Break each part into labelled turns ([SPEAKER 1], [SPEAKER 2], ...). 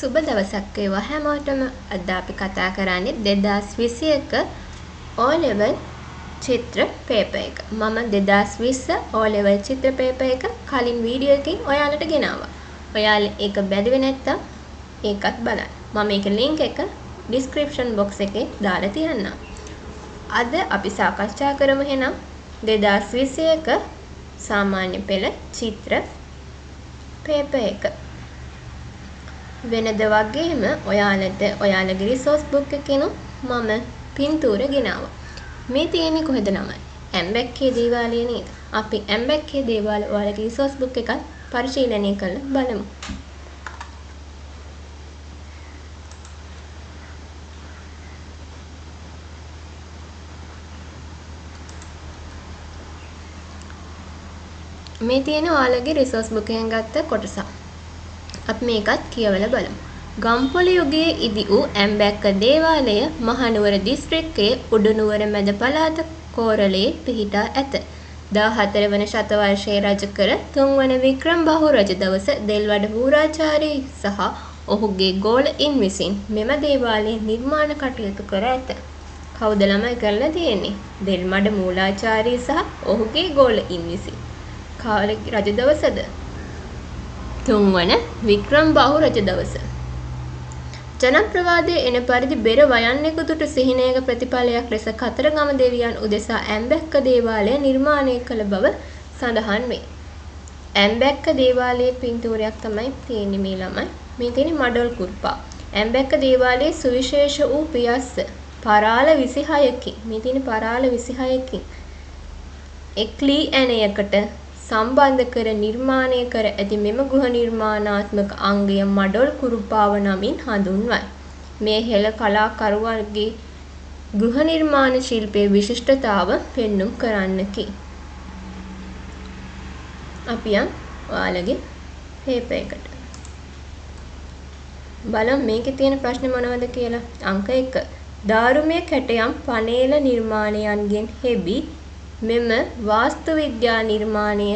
[SPEAKER 1] සුබ දවසක් වේවා හැමෝටම. අද අපි කතා කරන්නේ 2021 O level චිත්‍ර පේපර් එක. මම 2020 O level චිත්‍ර පේපර් එක කලින් වීඩියෝ එකකින් ඔයාලට ගෙනාවා. ඔයාලා ඒක බැලුවේ නැත්තම් ඒකත් බලන්න. මම ඒකේ link එක description box එකේ දාලා තියන්නම්. අද අපි සාකච්ඡා කරමු එහෙනම් 2021 සාමාන්‍ය පෙළ චිත්‍ර පේපර් එක. වෙනද වගේම ඔයාලට ඔයාලගේ රිසෝස් බුක් එකේනු මම පින්තූර ගෙනාවා. මේ තියෙන්නේ කොහෙද නම? ඇම්බැක්කේ දේවාලය නේද? අපි ඇම්බැක්කේ දේවාලය ඔයාලගේ රිසෝස් බුක් එකත් පරිශීලනය කරලා බලමු. මේ තියෙන ඔයාලගේ රිසෝස් බුක් එකෙන් ගත්ත කොටස. අපි මේකත් කියවලා බලමු. ගම්පොළ යුගයේ ඉදි වූ ඇම්බැක්ක දේවාලය මහනුවර දිස්ත්‍රික්කයේ උඩුනුවර මැද පළාත කෝරළේ පිහිටා ඇත. 14 වන ශතවර්ෂයේ රජ කර 3 වන වික්‍රමබාහු රජ දවස දෙල්වඩ වූරාචාර්ය සහ ඔහුගේ ගෝලයින් විසින් මෙම දේවාලය නිර්මාණ කටයුතු කර ඇත. කවුද ළමයි කරලා තියෙන්නේ? දෙල්මඩ මූලාචාර්ය සහ ඔහුගේ ගෝලයින් විසින්. කාලේ රජ දවසද? 3 වන වික්‍රමබාහු රජ දවස. ජනප්‍රවාදයේ එන පරිදි බෙර වයන්නෙකුට සිහිනයක ප්‍රතිඵලයක් ලෙස කතරගම දෙවියන් උදෙසා ඇම්බැක්ක දේවාලය නිර්මාණය කළ බව සඳහන් වේ. ඇම්බැක්ක දේවාලයේ පින්තූරයක් තමයි තියෙන්නේ මේ ළමයි. මේ තියෙන්නේ මඩොල් කුරුපා. ඇම්බැක්ක දේවාලයේ සුවිශේෂ වූ පියස්ස පරාල 26කින්. මේ තියෙන්නේ පරාල 26කින්. එක්ලී ඇණයකට සම්බන්ධ කර නිර්මාණය කර ඇති මෙම ගෘහ නිර්මාණාත්මක අංගය මඩොල් කුරුපාව නමින් හඳුන්වයි. මේ හෙළ කලාකරුවන්ගේ ගෘහ නිර්මාණ ශිල්පයේ විශිෂ්ටතාව පෙන්눔 කරන්නකි. අපි යම් ඔයාලගේ පේපර් එකට. බලමු මේකේ තියෙන ප්‍රශ්නේ මොනවද කියලා. අංක 1. දාරුමය කැටයම් පනේල නිර්මාණයන්ගෙන් හෙබි මෙම වාස්තු විද්‍යා නිර්මාණය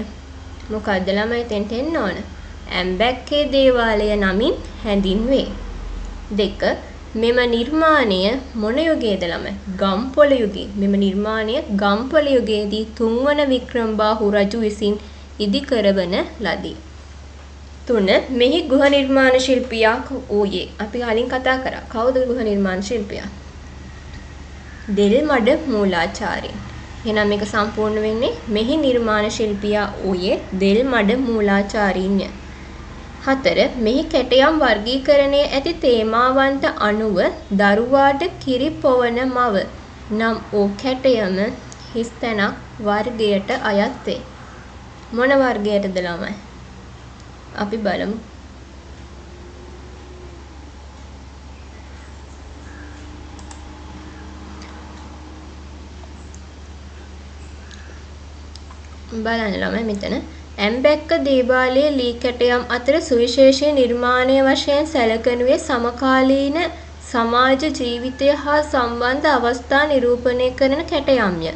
[SPEAKER 1] මොකක්ද ළමයි තෙන්ට එන්න ඕන? ඇම්බැක්කේ දේවාලය නමින් හැඳින්වේ. 2. මෙම නිර්මාණය මොන යුගයේද ළමයි? ගම්පොළ යුගයේ. මෙම නිර්මාණය ගම්පොළ යුගයේදී 3 වන වික්‍රමබාහු රජු විසින් ඉදි කරවන ලදී. 3. මෙහි ගෘහ නිර්මාණ ශිල්පියා වූයේ. අපි කලින් කතා කරා. කවුද ගෘහ නිර්මාණ ශිල්පියා? දෙල්මඩ මූලාචාර්ය. එහෙනම් මේක සම්පූර්ණ වෙන්නේ මෙහි නිර්මාණ ශිල්පියා වූයේ දෙල්මඩ මූලාචාරින්ය. 4. මෙහි කැටයම් වර්ගීකරණයේ ඇති තේමාවන්ට අනුව දරුවාට කිරි පොවන මව නම් වූ කැටයම හිස්තැනක් වර්ගයට අයත් වේ. මොන වර්ගයටද ළමයි? අපි බලමු. බලන්න ළමයි මෙතන ඇම්බැක්ක දේවාලයේ ලී කැටයම් අතර සුවිශේෂී නිර්මාණය වශයෙන් සැලකෙනුයේ සමකාලීන සමාජ ජීවිතය හා සම්බන්ධ අවස්ථා නිරූපණය කරන කැටයම්ය.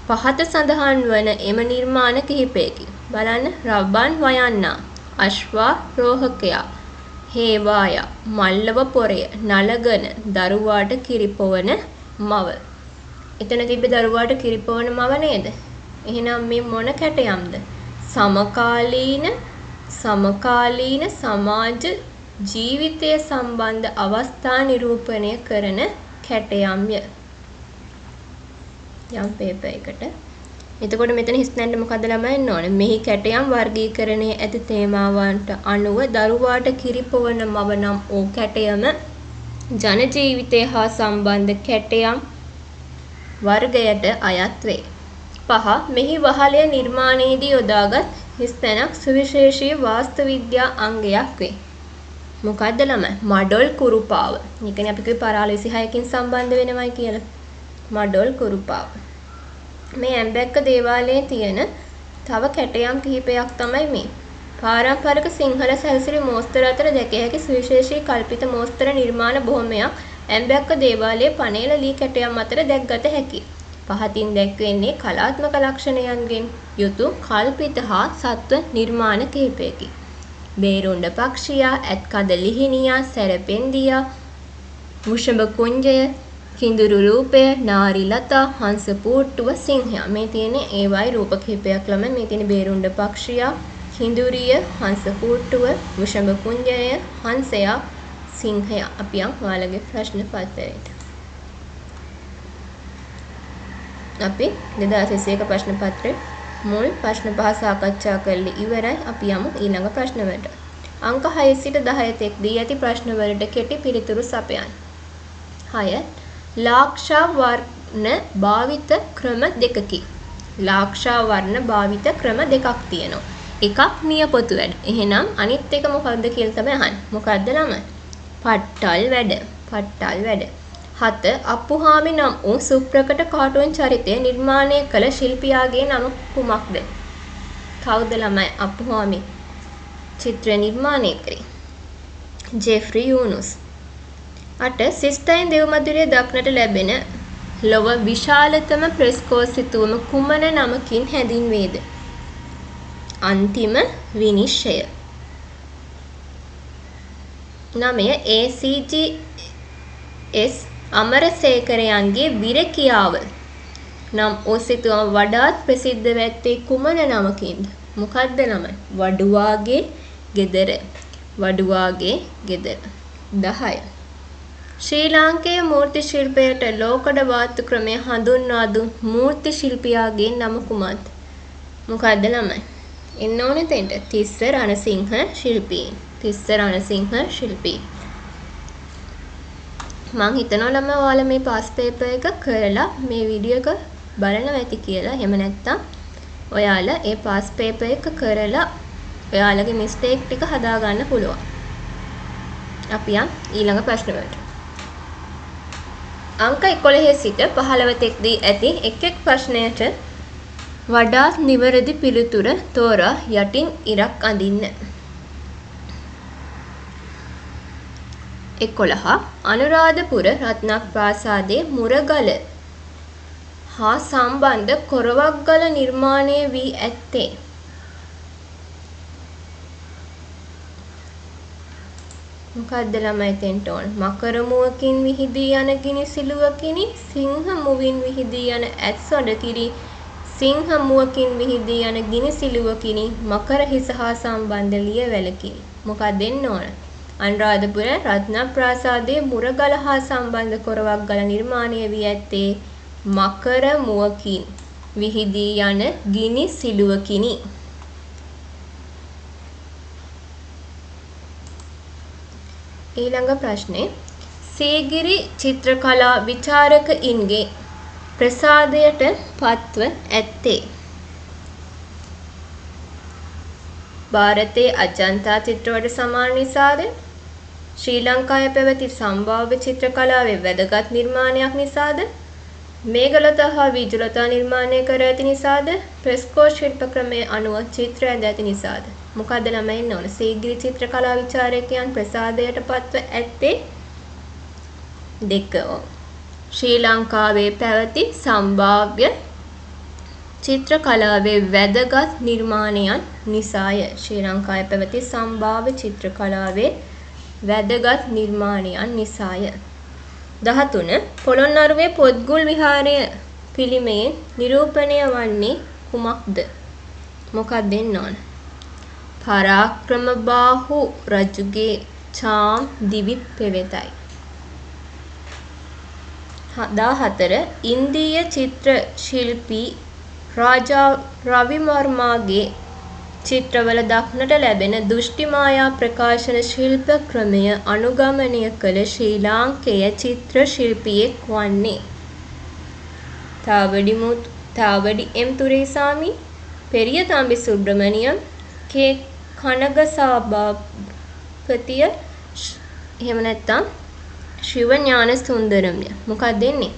[SPEAKER 1] පහත සඳහන් වන එම නිර්මාණ කිහිපයකි. බලන්න රබන් වයන්නා, අශ්වාරෝහකයා, හේවායා, මල්ලව පොරය, නලගන, දරුවාට කිරිපොවන මව. එතන තිබ්බේ දරුවාට කිරිපොවන මව නේද? එහෙනම් මේ මොන කැටයම්ද? සමකාලීන සමාජ ජීවිතය සම්බන්ධ අවස්ථා නිරූපණය කරන කැටයම්ය. යම් පේපර් එකට. එතකොට මෙතන හිස්තැන්න මොකද ළමයි එන්න ඕනේ? මෙහි කැටයම් වර්ගීකරණයේ ඇති තේමාවන්ට අනුව දරුවාට කිරිපොවන මව නම් වූ කැටයම ජන ජීවිතය හා සම්බන්ධ කැටයම් වර්ගයට අයත් වේ. 5. මෙහි වහලය නිර්මාණයේදී යොදාගත් හිස්තැනක් සුවිශේෂී වාස්තු විද්‍යා අංගයක් වේ. මොකද්ද ළමයි? මඩොල් කුරුපාව. ඒ කියන්නේ අපි කිව්වේ පරාල 26කින් සම්බන්ධ වෙනවයි කියලා. මඩොල් කුරුපාව. මේ ඇම්බැක්ක දේවාලයේ තියෙන තව කැටයම් කිහිපයක් තමයි මේ. පාරම්පරික සිංහල සැලසිලි මෝස්තර අතර දැකිය හැකි සුවිශේෂී කල්පිත මෝස්තර නිර්මාණ බොහොමයක් ඇම්බැක්ක දේවාලයේ පනේල ලී කැටයම් අතර දැක්ගත හැකියි. පහතින් දැක්වෙන්නේ කලාත්මක ලක්ෂණයන්ගෙන් යුතු කල්පිත හා සත්ව නිර්මාණ කිහිපයකි. බේරුණ්ඩ පක්ෂියා, ඇත්කඳ ලිහිණියා, සැරපෙන්දියා, වෘෂභ කුංජය, කිඳුරු රූපය, නාරිලතා, හංස පූට්ටුව, සිංහයා. මේ තියෙන ඒවායි රූප කිහිපයක් ළමයි. මේ තියෙන බේරුණ්ඩ පක්ෂියා, කිඳුරිය, හංස පූට්ටුව, වෘෂභ කුංජය, හංසයා, සිංහයා. අපි යන් ඔයාලගේ ප්‍රශ්න පත්‍රයට. අපි 2021 ප්‍රශ්න පත්‍රයේ මුල් ප්‍රශ්න පහ සාකච්ඡා කරලා ඉවරයි. අපි යමු ඊළඟ ප්‍රශ්න වලට. අංක 6 සිට 10 තෙක් දී ඇති ප්‍රශ්න වලට කෙටි පිළිතුරු සපයන්න. 6. ලාක්ෂා වර්ණ භාවිත ක්‍රම දෙකකි. ලාක්ෂා වර්ණ භාවිත ක්‍රම දෙකක් තියෙනවා. එකක් නියපොතු වැඩ. එහෙනම් අනිත් එක මොකක්ද කියලා තමයි අහන්නේ. මොකක්ද ළමයි? පට්ටල් වැඩ. පට්ටල් වැඩ. 7. අප්පුහාමි නම් වූ සුප්‍රකට කාටුන් චරිතය නිර්මාණය කළ ශිල්පියාගේ නම කුමක්ද? කවුද ළමයි අප්පුහාමි චිත්‍ර නිර්මාණය කරේ? ජෙෆ්රි යූනුස්. 8. සිස්ටයින් දෙව්මදුරේ දක්නට ලැබෙන ලොව විශාලතම ප්‍රෙස්කෝ සිතුවම කුමන නමකින් හැඳින්වේද? අන්තිම විනිශ්චය. 9. ACGS අමරසේකරයන්ගේ විරකියාව නම් ඔසිතුවම වඩාත් ප්‍රසිද්ධ වැත්තේ කුමන නමකින්ද? මොකක්ද ළමයි? වඩුවාගේ ගෙදර. වඩුවාගේ ගෙදර. 10. ශ්‍රී ලාංකේය මූර්ති ශිල්පයට ලෝකඩ වාස්තු ක්‍රමය හඳුන්වා දුන් මූර්ති ශිල්පියාගේ නම කුමක්ද? මොකක්ද ළමයි? එන්න ඕනේ තෙන්ට. තිස්ස රණසිංහ ශිල්පී. තිස්ස රණසිංහ ශිල්පී. මං හිතනවා ළමයි ඔයාලා මේ පාස් පේපර් එක කරලා මේ වීඩියෝ එක බලනවා ඇති කියලා. එහෙම නැත්නම් ඔයාලා ඒ පාස් පේපර් එක කරලා ඔයාලගේ මිස්ටේක් ටික හදා ගන්න පුළුවන්. අපි යන් ඊළඟ ප්‍රශ්න වලට. අංක 11 සිට 15 තෙක් දී ඇති එක් එක් ප්‍රශ්නයට වඩාත් නිවැරදි පිළිතුර තෝරා යටින් ඉරක් අඳින්න. 11. අනුරාධපුර රත්නප්‍රාසාදයේ මුරගල හා සම්බන්ධ කොරවක්ගල නිර්මාණය වී ඇත්තේ මොකක්ද ළමයි තෙන්ට ඕන? මකර මුවකින් විහිදී යන ගිනි සිලුවකිනි, සිංහ මුවින් විහිදී යන ඇත් සොඬකිරි, සිංහ මුවකින් විහිදී යන ගිනි සිලුවකිනි, මකර හිස හා සම්බන්ධ ලියවැලකිනි. මොකක්ද දෙන්න ඕන? අනුරාධපුර රත්නප්‍රාසාදයේ මුරගල හා සම්බන්ධ කොරවක්ගල නිර්මාණය වී ඇත්තේ මකර මුවකින් විහිදී යන ගිනි සිලුවකිනි. ඊළඟ ප්‍රශ්නේ සීගිරි චිත්‍රකලා විචාරකයින්ගේ ප්‍රසාදයට පත්ව ඇත්තේ ಭಾರತයේ අජන්තා චිත්‍රවල සමාන නිසාද? ශ්‍රී ලංකාවේ පැවති සම්භාව්‍ය චිත්‍රකලාවේ වැදගත් නිර්මාණයක් නිසාද? මේඝලතා හා විජුලතා නිර්මාණය කර ඇති නිසාද? ප්‍රෙස්කෝ ශිල්ප ක්‍රමයේ අනුව චිත්‍ර ඇඳ ඇති නිසාද? මොකද ළමයි ඉන්න ඕන? සීගිරි චිත්‍රකලා විචාරකයන් ප්‍රසාදයට පත්ව ඇත්තේ දෙක. ශ්‍රී ලංකාවේ පැවති සම්භාව්‍ය චිත්‍රකලාවේ වැදගත් නිර්මාණයන් නිසාය. ශ්‍රී ලංකාවේ පැවති සම්භාව්‍ය චිත්‍රකලාවේ වැදගත් නිර්මාණයන් නිසාය. 13. පොළොන්නරුවේ පොත්ගුල් විහාරය පිළිමයෙන් නිරූපණය වන්නේ කුමක්ද? මොකක්ද දෙන්න ඕන? පරාක්‍රමබාහු රජුගේ චාම් දිවි පෙවෙතයි. 14. ඉන්දීය චිත්‍ර ශිල්පී රාජා රවිවර්මාගේ චිත්‍රවල දක්නට ලැබෙන දෘෂ්ටි මායා ප්‍රකාශන ශිල්ප ක්‍රමය අනුගමනය කළ ශ්‍රී ලාංකේය චිත්‍ර ශිල්පියෙක් වන්නේ තාවඩි එම් තුරේසාමි, පෙරියතම්බි සුබ්‍රමණියම්, කේ කනගසභාපතිය, එහෙම නැත්නම් ශිව ඥාන සුන්දරම්ය. මොකක්ද දෙන්නේ?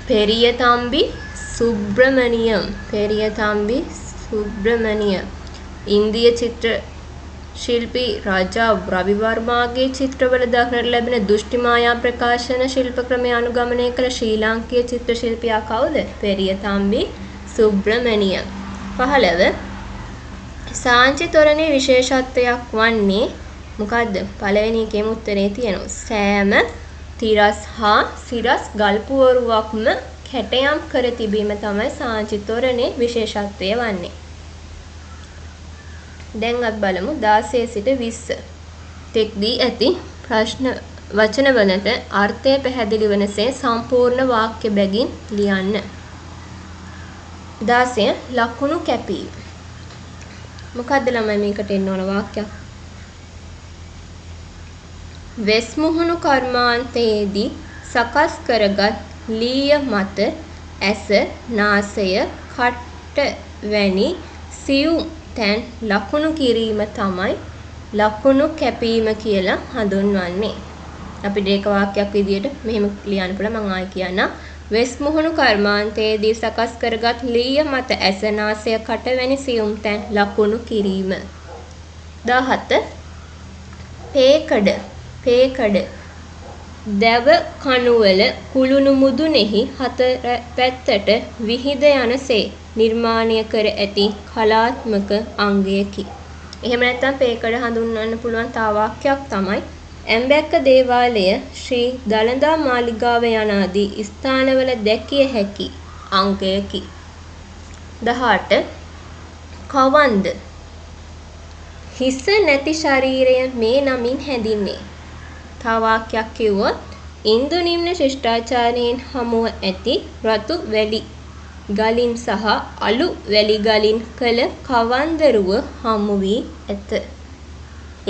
[SPEAKER 1] පෙරියතම්බි සුබ්‍රමණියම්. පෙරියතම්බි සුබ්‍රමණිය. ඉන්දිය චිත්‍ර ශිල්පී රාජා රවිවර්මාගේ චිත්‍රවල දක්නට ලැබෙන දෘෂ්ටි මායා ප්‍රකාශන ශිල්ප ක්‍රමය අනුගමනය කළ ශ්‍රී ලාංකීය චිත්‍ර ශිල්පියා කවුද? පෙරියතම්බි සුබ්‍රමණියම්. 15. සාංචි තොරණේ විශේෂත්වයක් වන්නේ මොකද්ද? පළවෙනි එකේම උත්තරේ තියෙනවා. සෑම තිරස් හා සිරස් ගල් පුවරුවක්ම කැටයම් කර තිබීම තමයි සාංචි තොරණේ විශේෂත්වය වන්නේ. දැන් අපි බලමු 16 සිට 20 තෙක්දී ඇති ප්‍රශ්න වචනවලට අර්ථය පැහැදිලි වනසේ සම්පූර්ණ වාක්‍ය බැගින් ලියන්න. 16 ලකුණු කැපීම. මොකද්ද ළමයි මේකට එන්න ඕන වාක්‍යයක්? වෙස් මුහුණු කර්මාන්තයේදී සකස් කරගත් ලීය මත ඇස, නාසය, කට වැනි සියුම් තැන් ලකුණු කිරීම තමයි ලකුණු කැපීම කියලා හඳුන්වන්නේ. අපිට ඒක වාක්‍යයක් විදියට මෙහෙම ලියන්න පුළුවන්. මම ආයෙ කියන්නම්. වෙස් මුහුණු කර්මාන්තයේදී සකස් කරගත් ලීය මත ඇස, නාසය, කට වැනි සියුම් තැන් ලකුණු කිරීම. 17 පේකඩ දැව කණුවල කුළුණු මුදුනේහි හතර පැත්තට විහිද යනසේ නිර්මාණය කර ඇති කලාත්මක අංගයකි. එහෙම නැත්නම් පේකඩ හඳුන්වන්න පුළුවන් තව වාක්‍යයක් තමයි ඇම්බැක්ක දේවාලය, ශ්‍රී දළදා මාලිගාව යනාදී ස්ථානවල දැකිය හැකි අංගයකි. 18 කවන්ද හිස නැති ශරීරය මේ නමින් හැඳින්වේ. තව වාක්‍යයක් කිව්වොත් ඉන්දු නිම්න ශිෂ්ටාචාරයෙන් හමුව ඇති රතු වැලි ගලින් සහ අලු වැලි ගලින් කළ කවන්දරුව හමු වී ඇත.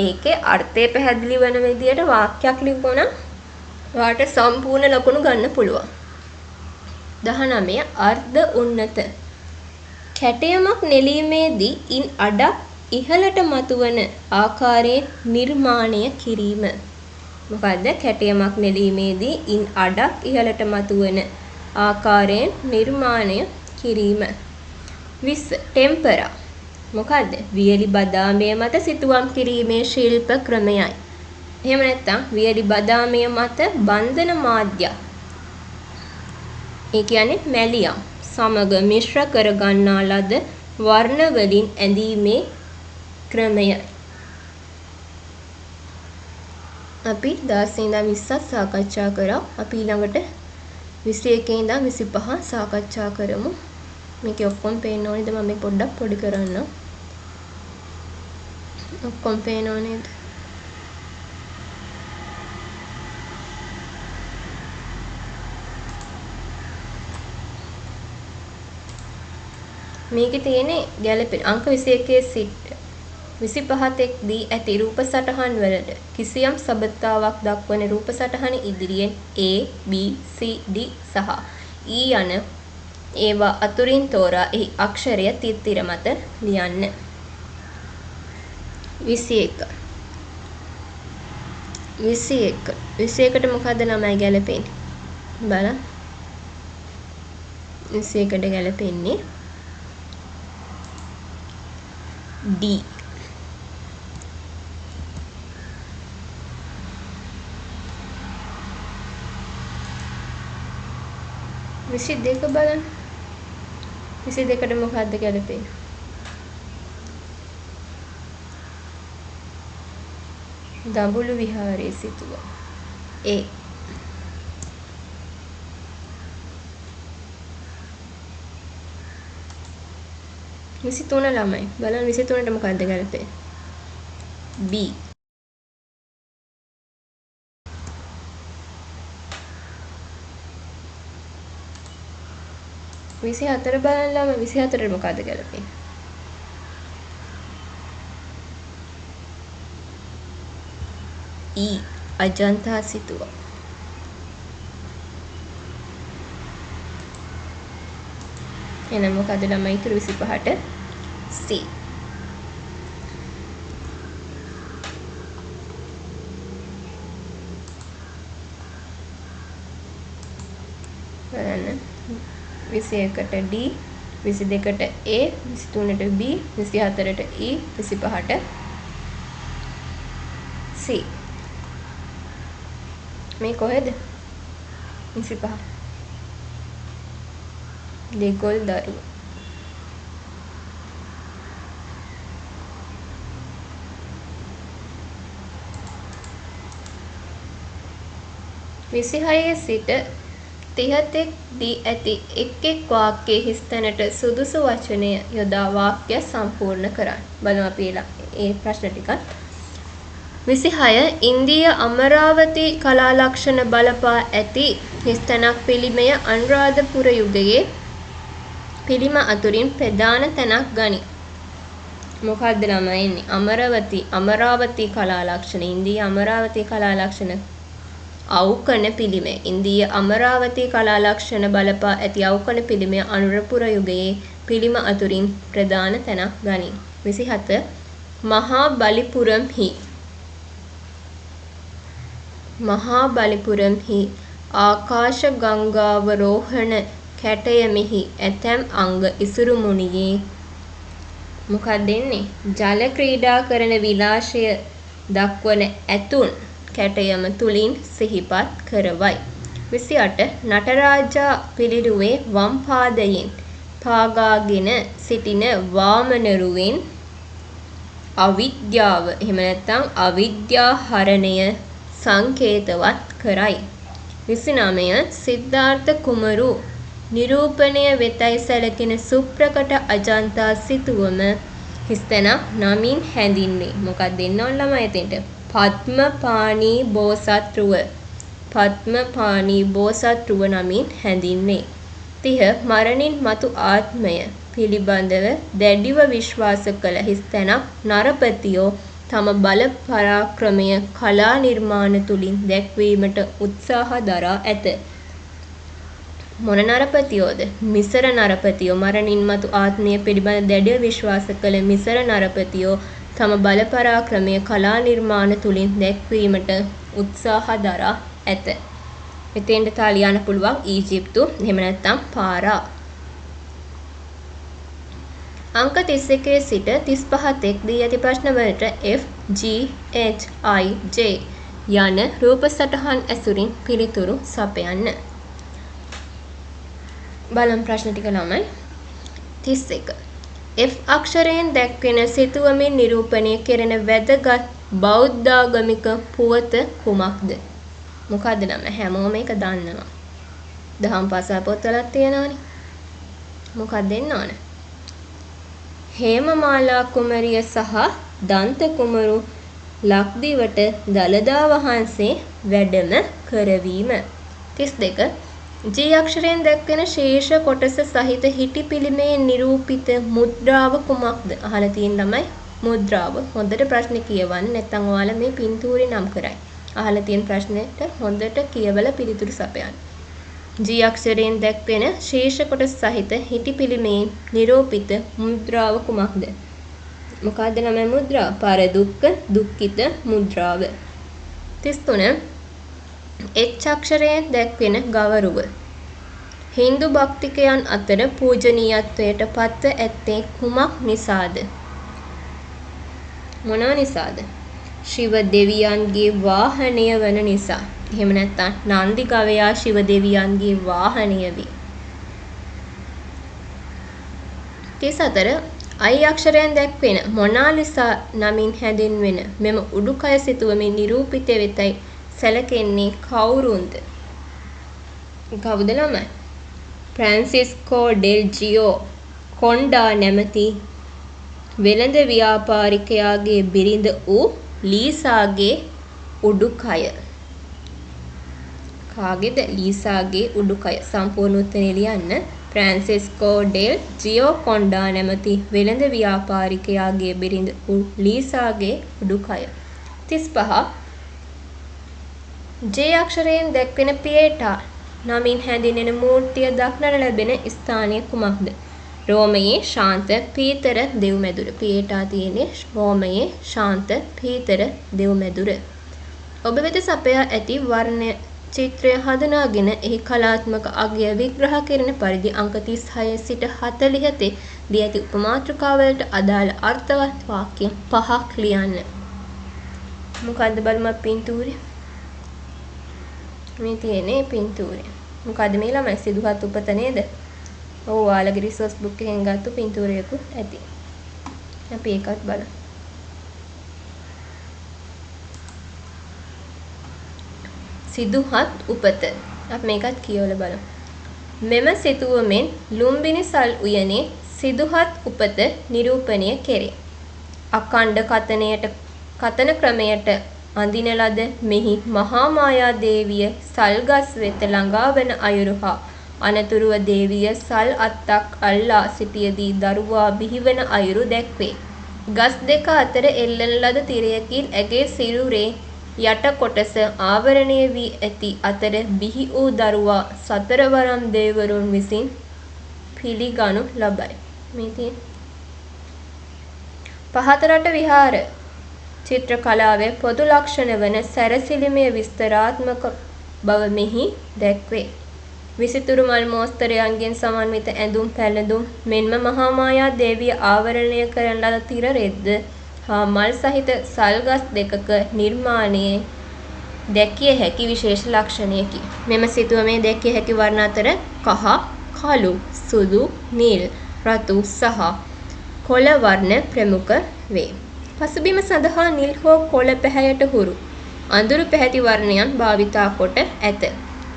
[SPEAKER 1] ඒකේ අර්ථය පැහැදිලි වන විදියට වාක්‍යයක් ලිව්වොනම් ඔයාට සම්පූර්ණ ලකුණු ගන්න පුළුවන්. 19 අර්ධ උන්නත කැටයමක් නෙලීමේදී ඉන් අඩක් ඉහළට මතුවන ආකාරයෙන් නිර්මාණය කිරීම. මොකද්ද? කැටයමක් නෙලීමේදී ඉන් අඩක් ඉහළට මතුවන ආකාරයෙන් නිර්මාණය කිරීම. 20 ටෙම්පරා මොකද්ද? වියලි බදාමය මත සිතුවම් කිරීමේ ශිල්ප ක්‍රමයයි. එහෙම නැත්නම් වියලි බදාමය මත බන්ධන මාධ්‍ය. ඒ කියන්නේ මැලියම් සමග මිශ්‍ර කර ගන්නා ලද වර්ණ වලින් ඇඳීමේ ක්‍රමය. අපි 16 ඉඳන් 20ක් සාකච්ඡා කරා. අපි ඊළඟට 21 ඉඳන් 25 සාකච්ඡා කරමු. මේකේ ඔක්කොම පේන්න ඕනේද? මම මේ පොඩ්ඩක් පොඩි කරන්න. ඔක්කොම පේන්න ඕනේද? මේකේ තියෙන්නේ ගැළපෙන අංක 21 සිට 25 දී ඇති රූප සටහන් වලට කිසියම් සබඳතාවක් දක්වන රූප සටහන ඉදිරියෙන් A, B, C, D සහ E යන ඒවා අතුරින් තෝරා එහි අක්ෂරය තිත්තිර මත ලියන්න. 21ට මොකද්ද ළමයි ගැලපෙන්නේ? බලන්න. 21ට ගැලපෙන්නේ D. 22 බලන්න. 22ට මොකද්ද ගැලපෙන්නේ? දඹුලු විහාරයේ සිටුවා. A. 23 ළමයි බලන්න 23ට මොකද්ද ගැලපෙන්නේ? B. 24 බලන්න ළමයි 24ට මොකද්ද ගැලපෙන්නේ? E. අජන්තා සිටුවා. එහෙනම් මොකද ළමයි ඉතුරු 25ට C. බලන්න 21ට D, 22ට A, 23ට B, 24ට E, 25ට C. මේ කොහෙද? 25. දෙගොල් දරුව. 26 සිට 30 තෙක් දී ඇති එක් එක් වාක්‍යයේ හිස් තැනට සුදුසු වචනය යොදා වාක්‍ය සම්පූර්ණ කරන්න. බලමු අපි ඒ ප්‍රශ්න ටිකත්. 26 ඉන්දීය අමරාවති කලා ලක්ෂණ බලපා ඇති හිස් තැනක් පිළිමය අනුරාධපුර යුගයේ පිළිම අතුරින් ප්‍රධාන තැනක් ගනී. මොකක්ද ළමයි එන්නේ? අමරාවති කලා ලක්ෂණ. ඉන්දීය අමරාවති කලා ලක්ෂණ අවකන පිළිමය. ඉන්දීය අමරාවති කලා ලක්ෂණ බලපා ඇති අවකන පිළිමය අනුරාධපුර යුගයේ පිළිම අතුරින් ප්‍රධාන තැනක් ගනී. 27 මහා බලිපුරම්හි ආකාශ ගංගාවරෝහණ කැටයමෙහි ඇතැම් අංග ඉසුරු මුනියේ මොකක්ද එන්නේ? ජල ක්‍රීඩා කරන විලාසය දක්වන ඇතුන් කැටයම තුලින් සිහිපත් කරවයි. 28 නටරාජා පිළිරුවේ වම් පාදයෙන් පාගාගෙන සිටින වාමනරුවෙන් අවිද්‍යාව එහෙම නැත්නම් අවිද්‍යාහරණය සංකේතවත් කරයි. 29 සිද්ධාර්ථ කුමරු නිරූපණය වෙතයි සැලකෙන සුප්‍රකට අජන්තා සිතුවම හිස්තැනක් නමින් හැඳින්වේ. මොකක්ද දෙන්න ඕන ළමයි එතෙන්ට? පද්මපාණී බෝසත්රුව. පද්මපාණී බෝසත්රුව නමින් හැඳින්වේ. 30 මරණින් මතු ආත්මය පිළිබඳව දැඩිව විශ්වාස කළ හිස්තැනක් නරපතියෝ තම බල පරාක්‍රමය කලා නිර්මාණ තුලින් දැක්වීමට උත්සාහ දරා ඇත. මොන නරපතියෝද? මිසර නරපතියෝ. මරණින් මතු ආත්මය පිළිබඳ දැඩිව විශ්වාස කළ මිසර නරපතියෝ තම බල පරාක්‍රමය කලා නිර්මාණ තුලින් දැක්වීමට උත්සාහ දරා ඇත. මෙතෙන්ට තා ලියන්න පුළුවන් ඊජිප්තු එහෙම නැත්නම් පාරා. අංක 31 සිට 35 තෙක් දී ඇති ප්‍රශ්න වලට F, G, H, I, J යන රූප සටහන් ඇසුරින් පිළිතුරු සපයන්න. බලමු ප්‍රශ්න ටික ළමයි. 31 F අක්ෂරයෙන් දැක්වෙන සිතුවමින් නිරූපණය කෙරෙන වැදගත් බෞද්ධාගමික පුවත කුමක්ද? මොකද්ද ළමයි? හැමෝම මේක දන්නවා. දහම් පාසල් පොත්වලත් තියෙනවානේ. මොකක්ද දෙන්න ඕන? හේමමාලා කුමරිය සහ දන්ත කුමරු ලක්දිවට දළදා වහන්සේ වැඩම කරවීම. 32 G අක්ෂරයෙන් දැක්වෙන ශේෂ කොටස සහිත හිටි පිළිමේ නිරූපිත මුද්‍රාව කුමක්ද? අහලා තියෙන ළමයි මුද්‍රාව. හොඳට ප්‍රශ්නේ කියවන්න නැත්නම් ඔයාලා මේ පින්තූරේ නම් කරයි. අහලා තියෙන ප්‍රශ්නෙට හොඳට කියවලා පිළිතුරු සපයන්න. G අක්ෂරයෙන් දැක්වෙන ශේෂ කොටස සහිත හිටි පිළිමේ නිරූපිත මුද්‍රාව කුමක්ද? මොකක්ද ළමයි මුද්‍රාව? පරදුක්ඛ දුක්ඛිත මුද්‍රාව. 33 H අක්ෂරයෙන් දැක්වෙන ගවරුව හින්දු භක්තිකයන් අතර පූජනීයත්වයට පත්ව ඇත්තේ කුමක් නිසාද? මොනවා නිසාද? ශිව දෙවියන්ගේ වාහනය වන නිසා. එහෙම නැත්නම් නන්දි ගවයා ශිව දෙවියන්ගේ වාහනය වේ. 34 I අක්ෂරයෙන් දැක්වෙන මොනාලිසා නමින් හැඳින්වෙන මෙම උඩුකය සිතුවමින් නිරූපිත වෙතයි සැලකෙන්නේ කවුරුන්ද? කවුද ළමයි? ෆ්‍රැන්සිස්කෝ ඩෙල් ජියෝ කොන්ඩා නැමැති වෙළඳ ව්‍යාපාරිකයාගේ බිරිඳ වූ ලීසාගේ උඩුකය. කාගේද? ලීසාගේ උඩුකය. සම්පූර්ණ උත්තරය ලියන්න. ෆ්‍රැන්සිස්කෝ ඩෙල් ජියෝ කොන්ඩා නැමැති වෙළඳ ව්‍යාපාරිකයාගේ බිරිඳ වූ ලීසාගේ උඩුකය. 35 J අක්ෂරයෙන් දැක්වෙන පියේටා නමින් හැඳින්වෙන මූර්තිය දක්නට ලැබෙන ස්ථානය කුමක්ද? රෝමයේ ශාන්ත පීතර දෙව්මැදුර. පියේටා තියෙන්නේ රෝමයේ ශාන්ත පීතර දෙව්මැදුර. ඔබ වෙත සපයා ඇති වර්ණ චිත්‍රය හඳුනාගෙන එහි කලාත්මක අගය විග්‍රහ කරන පරිදි අංක 36 සිට 40 තෙක් දී ඇති උපමාතෘකාවලට අදාළ අර්ථවත් වාක්‍ය 5ක් ලියන්න. මොකද්ද බලමු පින්තූරේ? මේ තියෙන්නේ පින්තූරේ. මොකද්ද මේ ළමයි? සිදුහත් උපත නේද? ඔව් ඔයාලගේ රිසර්ච් බුක් එකෙන් ගත්ත පින්තූරයකුත් ඇති. අපි ඒකත් බලමු. සිදුහත් උපත. අපි මේකත් කියවලා බලමු. මෙම සිතුවමෙන් ලුම්බිනි සල් උයනේ සිදුහත් උපත නිරූපණය කෙරේ. අඛණ්ඩ කතන ක්‍රමයට අඳින ලද මෙහි මහා මායා දේවිය සල්ගස් වෙත ළඟා වන අයුරු හා අනතුරුව දේවිය සල් අත්තක් අල්ලා සිටියදී දරුවා බිහිවන අයුරු දැක්වේ. ගස් දෙක අතර එල්ලන ලද තිරයකින් ඇගේ සිරුරේ යට කොටස ආවරණය වී ඇති අතර බිහි වූ දරුවා සතරවරම් දෙවිවරුන් විසින් පිළිගනු ලබයි. මේ තියෙන පහතරට විහාර චිත්‍ර කලාවේ පොදු ලක්ෂණ වන සැරසිලිමය විස්තරාත්මක බව මෙහි දැක්වේ. විසිතුරු මල් මෝස්තරයන්ගෙන් සමන්විත ඇඳුම් පැළඳුම් මෙන්ම මහා මායා දේවිය ආවරණය කරන ලද තිර රෙද්ද හා මල් සහිත සල්ගස් දෙකක නිර්මාණයේ දැකිය හැකි විශේෂ ලක්ෂණයකි. මෙම සිතුවමේ දැකිය හැකි වර්ණ අතර කහ, කළු, සුදු, නිල්, රතු සහ කොළ වර්ණ ප්‍රමුඛ වේ. පසුබිම සඳහා නිල් හෝ කොළ පැහැයට හුරු අඳුරු පැහැති වර්ණයන් භාවිතා කොට ඇත.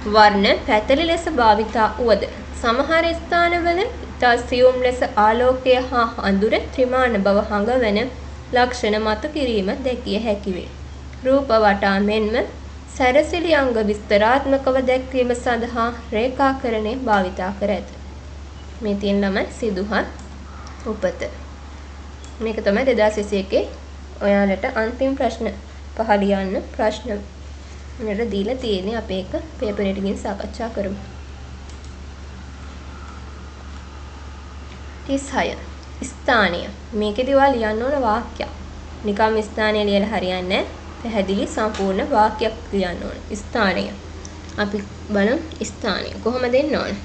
[SPEAKER 1] වර්ණ පැතලි ලෙස භාවිතා වුවද සමහර ස්ථානවල ඉතා සියුම් ලෙස ආලෝකය හා අඳුර ත්‍රිමාණ බව හඟවන ලක්ෂණ මතු කිරීම දැකිය හැකි වේ. රූප වටා මෙන්ම සැරසිලි අංග විස්තරාත්මකව දැක්වීම සඳහා රේඛාකරණය භාවිතා කර ඇත. මේ තියෙන ළමයි සිදුහත් උපත. මේක තමයි 2021 ඔයාලට අන්තිම ප්‍රශ්න 5 ලියන්න ප්‍රශ්න මෙතන දීලා තියෙන්නේ. අපි ඒක පේපර් එකට ගිහින් සාකච්ඡා කරමු. 36 ස්ථානය. මේකේදී ඔයා ලියන්න ඕන වාක්‍යයක්. නිකම් ස්ථානය ලියලා හරියන්නේ නැහැ. පැහැදිලි සම්පූර්ණ වාක්‍යයක් ලියන්න ඕන. ස්ථානය. අපි බලමු ස්ථානය කොහොමද එන්න ඕන.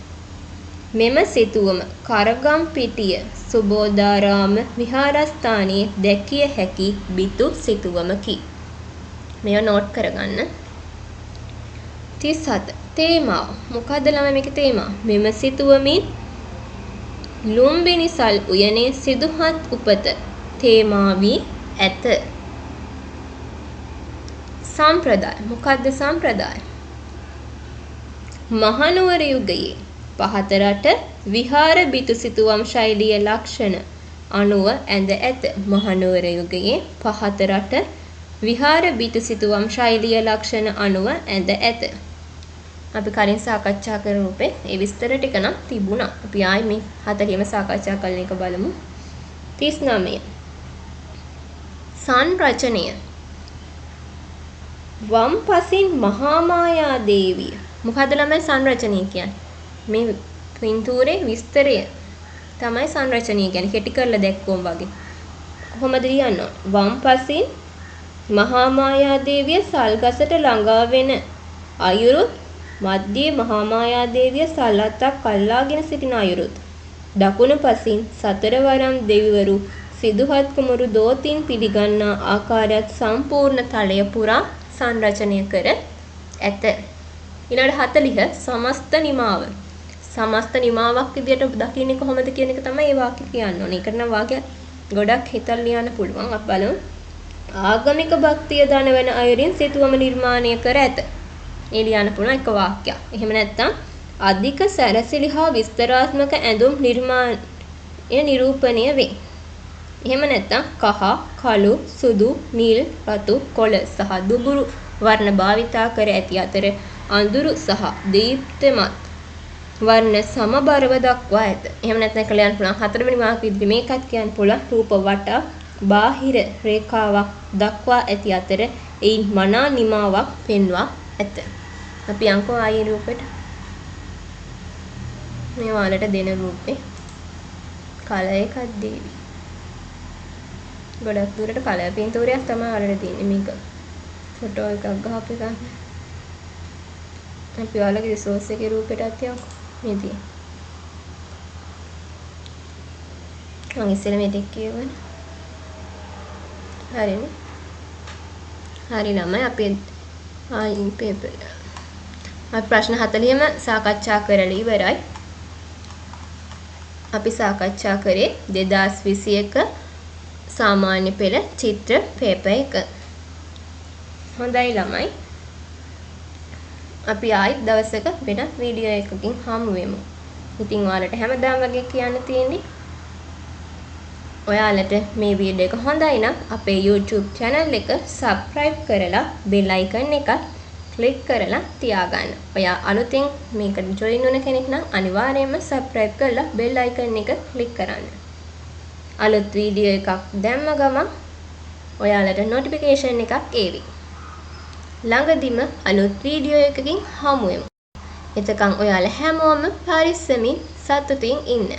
[SPEAKER 1] මෙම සිතුවම කරගම්පිටිය සුබෝධාරාම විහාරස්ථානයේ දැකිය හැකි බිතු සිතුවමකි. මේව නෝට් කරගන්න. 37 තේමාව. මොකද්ද ළමයි මේකේ තේමාව? මෙම සිතුවමින් ලුම්බිනි සල් උයනේ සිදුහත් උපත තේමා වී ඇත. සම්ප්‍රදාය. මොකද්ද සම්ප්‍රදාය? මහනුවර යුගයේ පහතරට විහාර බිතු සිතුවම් ශෛලිය ලක්ෂණ අනුව ඇඳ ඇත. මහනුවර යුගයේ පහතරට විහාර බිතු සිතුවම් ශෛලිය ලක්ෂණ අනුව ඇඳ ඇත. අපි කලින් සාකච්ඡා කරන රූපේ ඒ විස්තර ටික නම් තිබුණා. අපි ආයි මේ 40ම සාකච්ඡා කරන එක බලමු. 39 සංරචනය. වම් පසින් මහා මායා දේවිය. මොකද ළමයි සංරචනය කියන්නේ? මේ පින්තූරේ විස්තරය තමයි සංරචනය කියන්නේ. කෙටි කරලා දැක්වුවම වගේ. කොහොමද ලියන්න ඕන? වම් පසින් මහා මායා දේවිය සල්ගසට ළඟා වෙන අයුරුත් මධ්‍යයේ මහා මායා දේවිය සල් අත්තක් අල්ලාගෙන සිටින අයුරුත් දකුණු පසින් සතරවරම් දෙවිවරු සිදුහත් කුමරු දෝතින් පිළිගන්නා ආකාරයත් සම්පූර්ණ තලය පුරා සංරචනය කර ඇත. ඊළඟ 40 සමස්ත නිමාව. සමස්ත නිමාවක් විදියට දකින්නේ කොහොමද කියන එක තමයි මේ වාක්‍ය කියන්න ඕනේ. ඒකට නම් වාක්‍ය ගොඩක් හිතලා ලියන්න පුළුවන්. අපි බලමු. ආගමික භක්තිය දනවන අයුරින් සිතුවම නිර්මාණය කර ඇත. ඒ ලියන්න පුළුවන් එක වාක්‍යයක්. එහෙම නැත්නම් අධික සැරසිලි හා විස්තරාත්මක ඇඳුම් නිරූපණය වේ. එහෙම නැත්නම් කහ, කළු, සුදු, නිල්, රතු, කොළ සහ දුඹුරු වර්ණ භාවිතා කර ඇති අතර අඳුරු සහ දීප්තමත් වර්ණ සමබරව දක්වා ඇත. එහෙම නැත්නම් කලයන් පුළුවන් හතරවෙනි වාක්‍යෙදි මේකත් කියන්න පුළුවන් රූප වට බාහිර රේඛාවක් දක්වා ඇති අතර එයින් මනා නිමාවක් පෙන්වා ඇත. අපි අංකෝ ආයේ රූපෙට මේ වලට දෙන රූපේ කලර් එකක් දෙවි. ගොඩක් දුරට කලර් පින්තූරයක් තමයි වලට තියෙන්නේ මේක. ෆොටෝ එකක් ගහපු එකක්. අපි ඔයාලගේ රිසෝස් එකේ රූපෙටත් යන්කෝ. මේ තියෙන. මම ඉස්සෙල්ලා මේ ටික කියවන. හරිනේ. හරි ළමයි අපි ආයින් පේපර්. අපි ප්‍රශ්න 40ම සාකච්ඡා කරලා ඉවරයි. අපි සාකච්ඡා කරේ 2021 සාමාන්‍ය පෙළ චිත්‍ර පේපර් එක. හොඳයි ළමයි. අපි ආයෙත් දවසක වෙන වීඩියෝ එකකින් හමු වෙමු. ඉතින් ඔයාලට හැමදාම වගේ කියන්න තියෙන්නේ ඔයාලට මේ වීඩියෝ එක හොඳයි නම් අපේ YouTube channel එක subscribe කරලා bell icon එක click කරලා තියාගන්න. ඔයා අලුතෙන් මේකට join වෙන කෙනෙක් නම් අනිවාර්යයෙන්ම subscribe කරලා bell icon එක click කරන්න. අලුත් වීඩියෝ එකක් දැම්ම ගමන් ඔයාලට notification එකක් ඒවි. ළඟදිම අලුත් වීඩියෝ එකකින් හමු වෙමු. එතකන් ඔයාලා හැමෝම පරිස්සමින් සතුටින් ඉන්න.